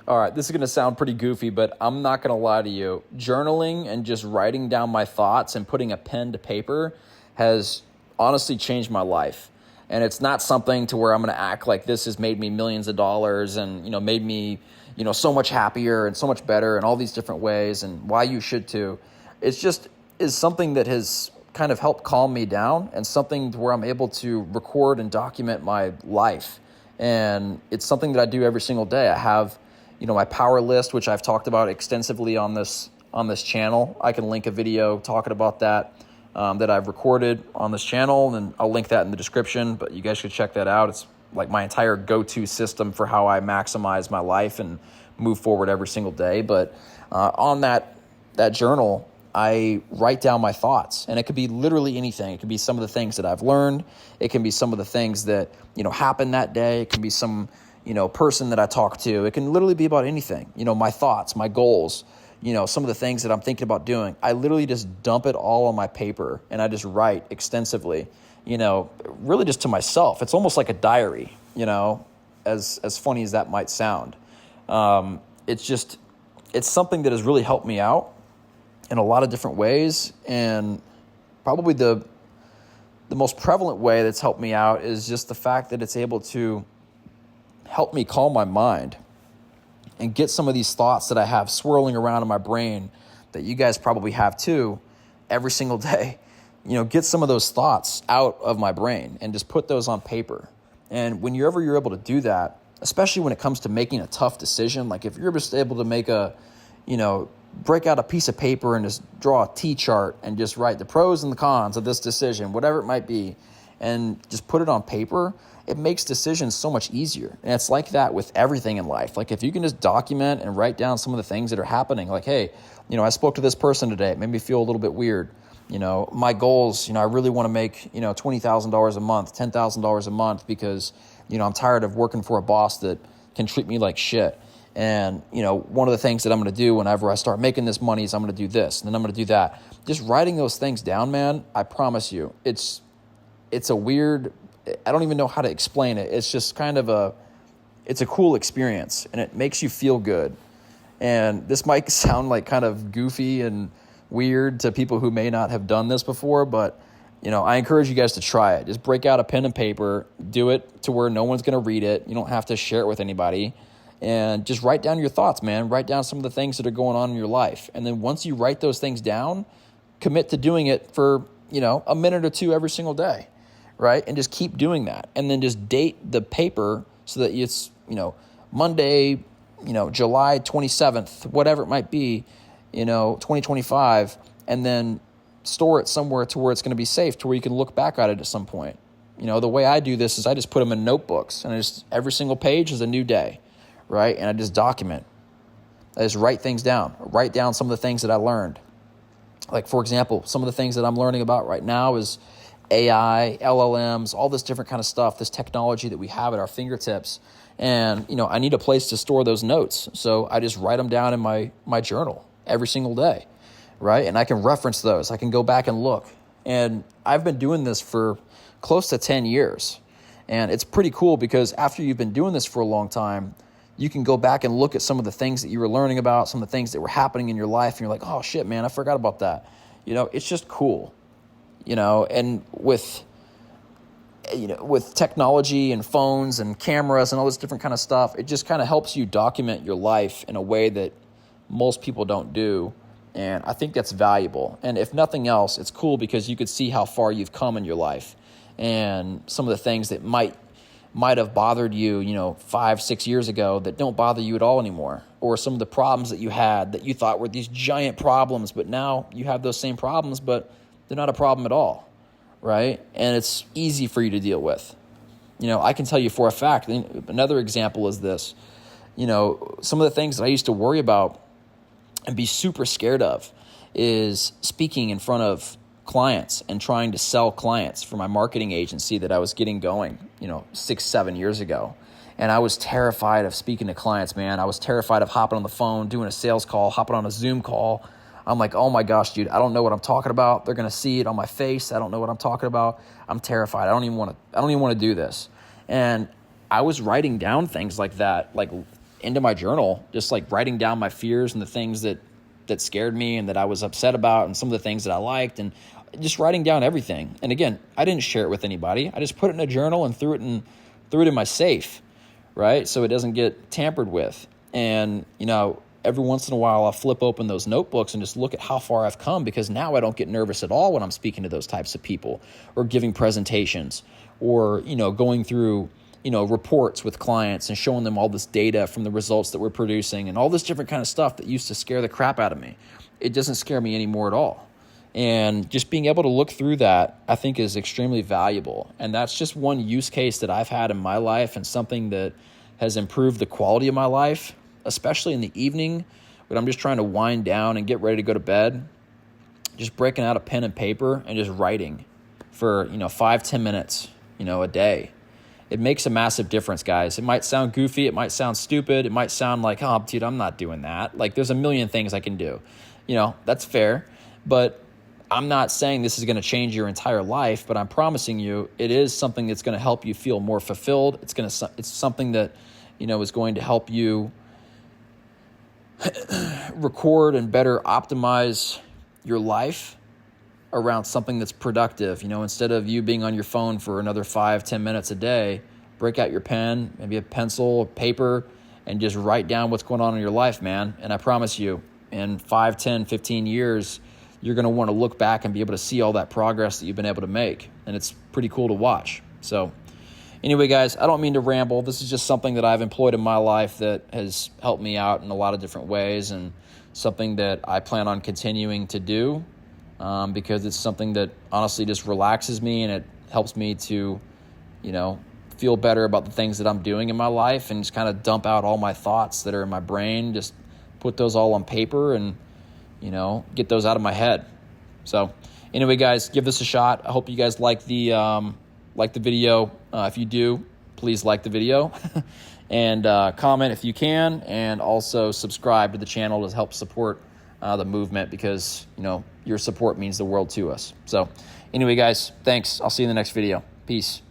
All right, this is going to sound pretty goofy, but I'm not going to lie to you. Journaling and just writing down my thoughts and putting a pen to paper has honestly changed my life. And it's not something to where I'm going to act like this has made me millions of dollars and, made me, so much happier and so much better in all these different ways, and why you should too. It's just is something that has kind of helped calm me down, and something where I'm able to record and document my life. And it's something that I do every single day. I have my power list, which I've talked about extensively on this channel. I can link a video talking about that that I've recorded on this channel, and I'll link that in the description, but you guys should check that out. It's like my entire go-to system for how I maximize my life and move forward every single day. But on that journal, I write down my thoughts, and it could be literally anything. It could be some of the things that I've learned. It can be some of the things that, happened that day. It can be some, person that I talk to. It can literally be about anything, my thoughts, my goals, some of the things that I'm thinking about doing. I literally just dump it all on my paper, and I just write extensively, really just to myself. It's almost like a diary, as funny as that might sound. It's something that has really helped me out in a lot of different ways. And probably the most prevalent way that's helped me out is just the fact that it's able to help me calm my mind and get some of these thoughts that I have swirling around in my brain, that you guys probably have too, every single day. Get some of those thoughts out of my brain and just put those on paper. And whenever you're able to do that, especially when it comes to making a tough decision, like if you're just able to make break out a piece of paper and just draw a T-chart and just write the pros and the cons of this decision, whatever it might be, and just put it on paper, it makes decisions so much easier. And it's like that with everything in life. Like if you can just document and write down some of the things that are happening, like, hey, I spoke to this person today. It made me feel a little bit weird. My goals, I really want to make, $20,000 a month, $10,000 a month, because, I'm tired of working for a boss that can treat me like shit. And, one of the things that I'm going to do whenever I start making this money is I'm going to do this, and then I'm going to do that. Just writing those things down, man, I promise you, it's a weird, I don't even know how to explain it. It's just kind of it's a cool experience, and it makes you feel good. And this might sound like kind of goofy and weird to people who may not have done this before, but I encourage you guys to try it. Just break out a pen and paper, do it to where no one's going to read it. You don't have to share it with anybody, and just write down your thoughts, man. Write down some of the things that are going on in your life. And then once you write those things down, commit to doing it for, a minute or two every single day, right? And just keep doing that. And then just date the paper so that it's, Monday, July 27th, whatever it might be, 2025, and then store it somewhere to where it's going to be safe, to where you can look back at it at some point. The way I do this is I just put them in notebooks, and every single page is a new day, right? And I just document. I just write things down. Write down some of the things that I learned. Like, for example, some of the things that I'm learning about right now is AI, LLMs, all this different kind of stuff, this technology that we have at our fingertips. And, I need a place to store those notes. So I just write them down in my journal every single day, right? And I can reference those. I can go back and look. And I've been doing this for close to 10 years. And it's pretty cool because after you've been doing this for a long time, you can go back and look at some of the things that you were learning about, some of the things that were happening in your life, and you're like, oh shit, man, I forgot about that. It's just cool. And with technology and phones and cameras and all this different kind of stuff, it just kind of helps you document your life in a way that most people don't do. And I think that's valuable. And if nothing else, it's cool because you could see how far you've come in your life, and some of the things that might have bothered you, 5-6 years ago that don't bother you at all anymore. Or some of the problems that you had that you thought were these giant problems, but now you have those same problems, but they're not a problem at all, right? And it's easy for you to deal with. I can tell you for a fact, another example is this. Some of the things that I used to worry about and be super scared of is speaking in front of clients and trying to sell clients for my marketing agency that I was getting going, 6-7 years ago. And I was terrified of speaking to clients, man. I was terrified of hopping on the phone, doing a sales call, hopping on a Zoom call. I'm like, oh my gosh, dude, I don't know what I'm talking about. They're going to see it on my face. I don't know what I'm talking about. I'm terrified. I don't even want to do this. And I was writing down things like that, like into my journal, just like writing down my fears and the things that scared me and that I was upset about, and some of the things that I liked, and just writing down everything. And again, I didn't share it with anybody. I just put it in a journal and threw it in my safe, right? So it doesn't get tampered with. And, you know, every once in a while I'll flip open those notebooks and just look at how far I've come, because now I don't get nervous at all when I'm speaking to those types of people or giving presentations or, you know, going through, you know, reports with clients and showing them all this data from the results that we're producing and all this different kind of stuff that used to scare the crap out of me. It doesn't scare me anymore at all. And just being able to look through that, I think, is extremely valuable. And that's just one use case that I've had in my life, and something that has improved the quality of my life, especially in the evening when I'm just trying to wind down and get ready to go to bed. Just breaking out a pen and paper and just writing for, you know, 5-10 minutes, you know, a day. It makes a massive difference, guys. It might sound goofy. It might sound stupid. It might sound like, oh, dude, I'm not doing that. Like, there's a million things I can do. You know, that's fair. But I'm not saying this is going to change your entire life, but I'm promising you it is something that's going to help you feel more fulfilled. It's something that, you know, is going to help you record and better optimize your life around something that's productive. You know, instead of you being on your phone for another 5-10 minutes a day, break out your pen, maybe a pencil, paper, and just write down what's going on in your life, man. And I promise you, in 5, 10, 15 years, you're going to want to look back and be able to see all that progress that you've been able to make. And it's pretty cool to watch. So anyway, guys, I don't mean to ramble. This is just something that I've employed in my life that has helped me out in a lot of different ways, and something that I plan on continuing to do, because it's something that honestly just relaxes me, and it helps me to, you know, feel better about the things that I'm doing in my life, and just kind of dump out all my thoughts that are in my brain, just put those all on paper and, you know, get those out of my head. So anyway, guys, give this a shot. I hope you guys like the video. If you do, please like the video and comment if you can, and also subscribe to the channel to help support the movement, because, you know, your support means the world to us. So anyway, guys, thanks. I'll see you in the next video. Peace.